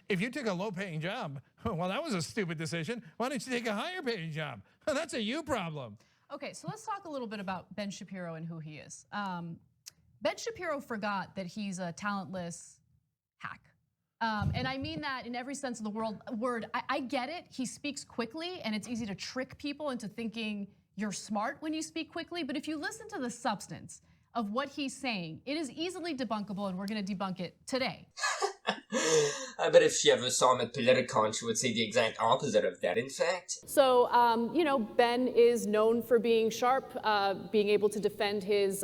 If you took a low-paying job, well, that was a stupid decision. Why don't you take a higher-paying job? That's a you problem. Okay, so let's talk a little bit about Ben Shapiro and who he is. Ben Shapiro forgot that he's a talentless hack. And I mean that in every sense of the word. I get it, he speaks quickly and it's easy to trick people into thinking you're smart when you speak quickly, but if you listen to the substance of what he's saying, it is easily debunkable, and we're gonna debunk it today. I bet if she ever saw him at Politicon, she would say the exact opposite of that, in fact. So, Ben is known for being sharp, being able to defend his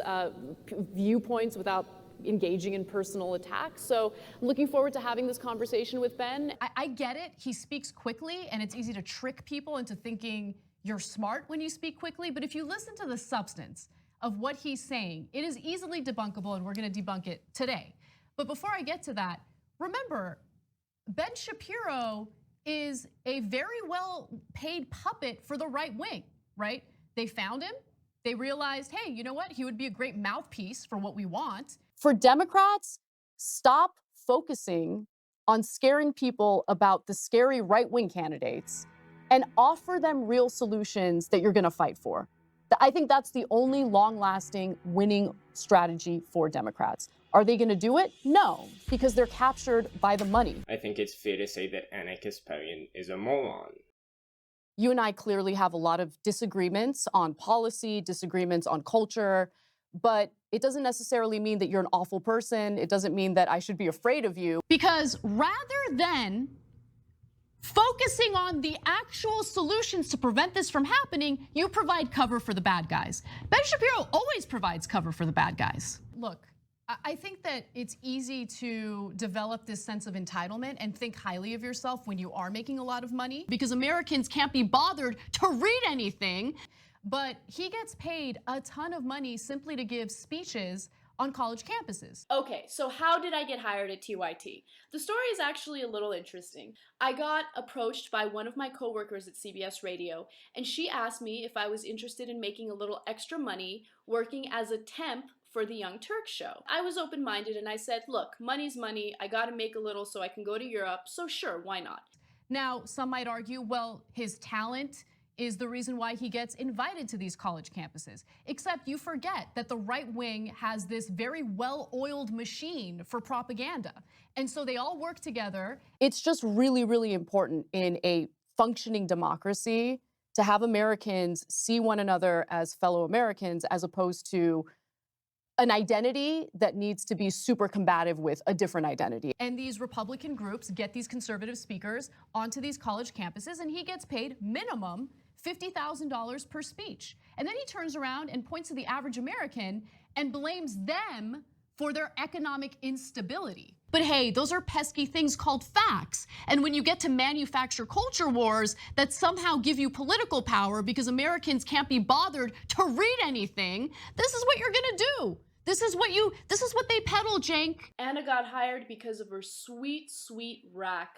viewpoints without engaging in personal attacks. So I'm looking forward to having this conversation with Ben. I get it, he speaks quickly and it's easy to trick people into thinking you're smart when you speak quickly, but if you listen to the substance of what he's saying, it is easily debunkable, and we're gonna debunk it today. But before I get to that, remember, Ben Shapiro is a very well-paid puppet for the right wing, right? They found him, they realized, hey, you know what? He would be a great mouthpiece for what we want. For Democrats, stop focusing on scaring people about the scary right-wing candidates and offer them real solutions that you're gonna fight for. I think that's the only long-lasting winning strategy for Democrats. Are they gonna do it? No, because they're captured by the money. I think it's fair to say that Anna Kasparian is a moron. You and I clearly have a lot of disagreements on policy, disagreements on culture, but it doesn't necessarily mean that you're an awful person. It doesn't mean that I should be afraid of you. Because rather than focusing on the actual solutions to prevent this from happening, you provide cover for the bad guys. Ben Shapiro always provides cover for the bad guys. Look, I think that it's easy to develop this sense of entitlement and think highly of yourself when you are making a lot of money, because Americans can't be bothered to read anything. But he gets paid a ton of money simply to give speeches on college campuses. Okay, so how did I get hired at TYT? The story is actually a little interesting. I got approached by one of my coworkers at CBS Radio, and she asked me if I was interested in making a little extra money working as a temp for the Young Turks show. I was open-minded and I said, look, money's money, I gotta make a little so I can go to Europe, so sure, why not? Now, some might argue, well, his talent is the reason why he gets invited to these college campuses. Except you forget that the right wing has this very well-oiled machine for propaganda. And so they all work together. It's just really, really important in a functioning democracy to have Americans see one another as fellow Americans, as opposed to an identity that needs to be super combative with a different identity. And these Republican groups get these conservative speakers onto these college campuses, and he gets paid minimum $50,000 per speech. And then he turns around and points to the average American and blames them for their economic instability. But hey, those are pesky things called facts. And when you get to manufacture culture wars that somehow give you political power because Americans can't be bothered to read anything, this is what you're gonna do. This is what they peddle, Cenk. Anna got hired because of her sweet, sweet rack